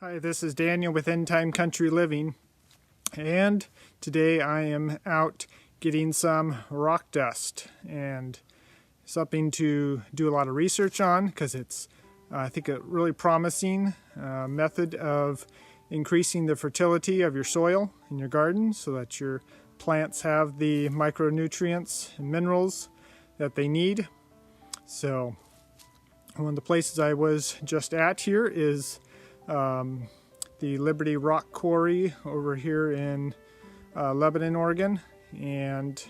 Hi, this is Daniel with End Time Country Living, and today I am out getting some rock dust and something to do a lot of research on because it's I think a really promising method of increasing the fertility of your soil in your garden so that your plants have the micronutrients and minerals that they need. So one of the places I was just at here is the Liberty Rock Quarry over here in Lebanon, Oregon, and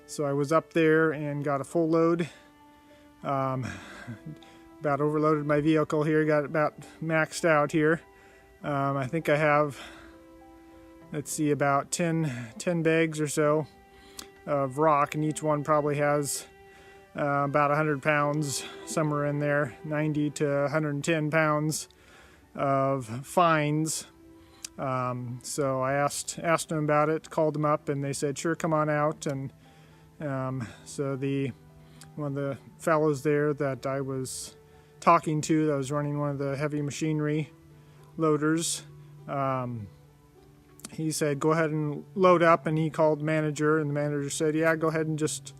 so I was up there and got a full load. About overloaded my vehicle here, got it about maxed out here. I think I have, let's see, about 10 bags or so of rock, and each one probably has about 100 pounds, somewhere in there, 90 to 110 pounds of fines. So I asked them about it, called them up, and they said sure, come on out. And so one of the fellows there that I was talking to, that was running one of the heavy machinery loaders, he said go ahead and load up, and he called the manager, and the manager said yeah, go ahead and just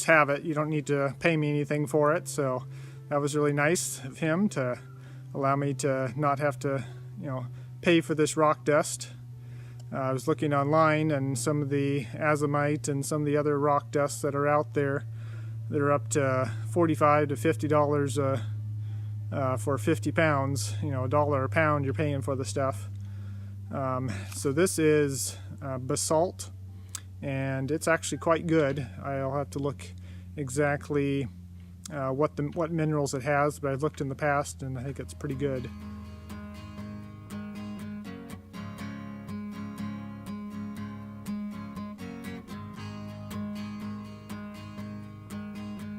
have it, you don't need to pay me anything for it. So that was really nice of him to allow me to not have to, pay for this rock dust. I was looking online, and some of the azomite and some of the other rock dusts that are out there, they're up to $45 to $50 for 50 pounds. $1 a pound you're paying for the stuff. So this is basalt, and it's actually quite good. I'll have to look exactly what minerals it has, but I've looked in the past and I think it's pretty good.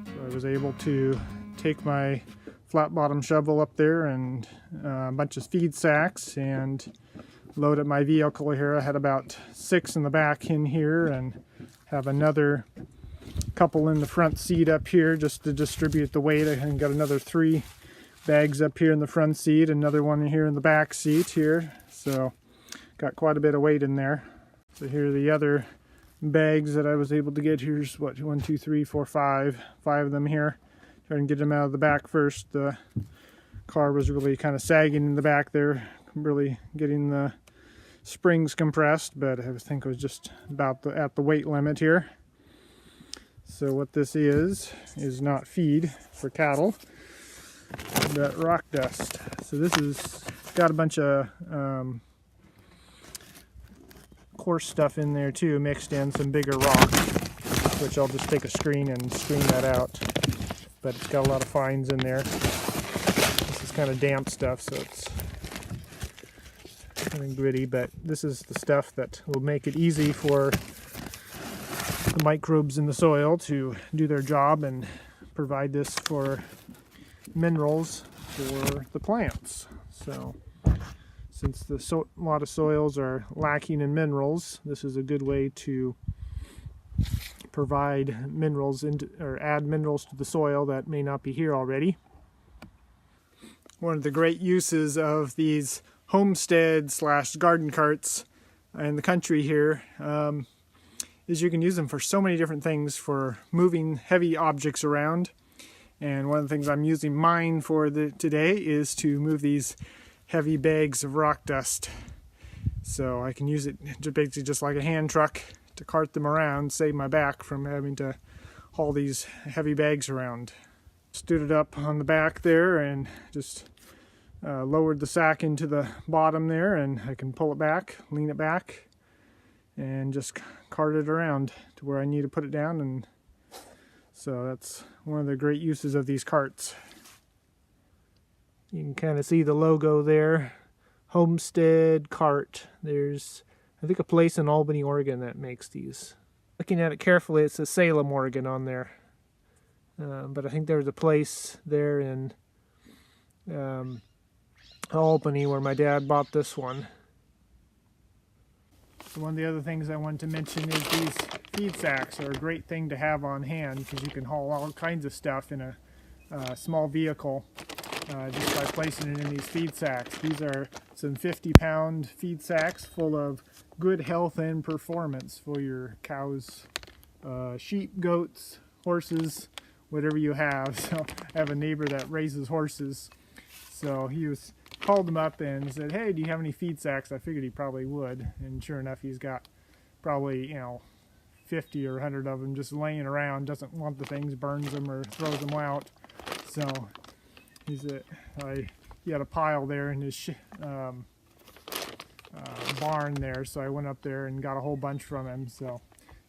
So I was able to take my flat bottom shovel up there and a bunch of feed sacks and load up my vehicle here. I had about 6 in the back in here and have another couple in the front seat up here just to distribute the weight. I got another 3 bags up here in the front seat, another one here in the back seat here, so got quite a bit of weight in there. So here are the other bags that I was able to get. Here's 1, 2, 3, 4, 5 of them here. Try and get them out of the back first. The car was really kind of sagging in the back there, really getting the springs compressed, but I think it was just about at the weight limit here. So what this is not feed for cattle, but rock dust. So this is got a bunch of coarse stuff in there too, mixed in, some bigger rock, which I'll just take a screen and screen that out. But it's got a lot of fines in there. This is kind of damp stuff, so it's kind of gritty, but this is the stuff that will make it easy for the microbes in the soil to do their job and provide this for minerals for the plants. So since a lot of soils are lacking in minerals, this is a good way to provide minerals or add minerals to the soil that may not be here already. One of the great uses of these homestead/garden carts in the country here is you can use them for so many different things, for moving heavy objects around. And one of the things I'm using mine for today is to move these heavy bags of rock dust. So I can use it basically just like a hand truck to cart them around, save my back from having to haul these heavy bags around. Stood it up on the back there and just lowered the sack into the bottom there, and I can pull it back, lean it back, and just cart it around to where I need to put it down. And so that's one of the great uses of these carts. You can kind of see the logo there, Homestead Cart. There's, I think, a place in Albany, Oregon that makes these. Looking at it carefully, it says Salem, Oregon on there. But I think there's a place there in Albany where my dad bought this one. So one of the other things I wanted to mention is these feed sacks are a great thing to have on hand because you can haul all kinds of stuff in a small vehicle. just by placing it in these feed sacks. These are some 50-pound feed sacks full of good health and performance for your cows, sheep, goats, horses, whatever you have. So I have a neighbor that raises horses, so he called him up and said, "Hey, do you have any feed sacks?" I figured he probably would, and sure enough, he's got probably 50 or 100 of them just laying around. Doesn't want the things, burns them or throws them out. So he had a pile there in his barn there, so I went up there and got a whole bunch from him. So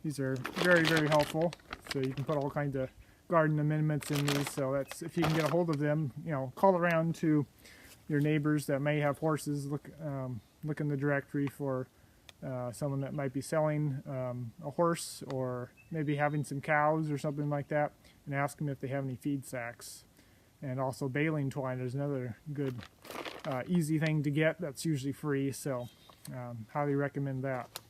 these are very, very helpful. So you can put all kinds of garden amendments in these. So that's, if you can get a hold of them, call around to your neighbors that may have horses. Look in the directory for someone that might be selling a horse, or maybe having some cows or something like that, and ask them if they have any feed sacks. And also baling twine is another good easy thing to get that's usually free, so highly recommend that.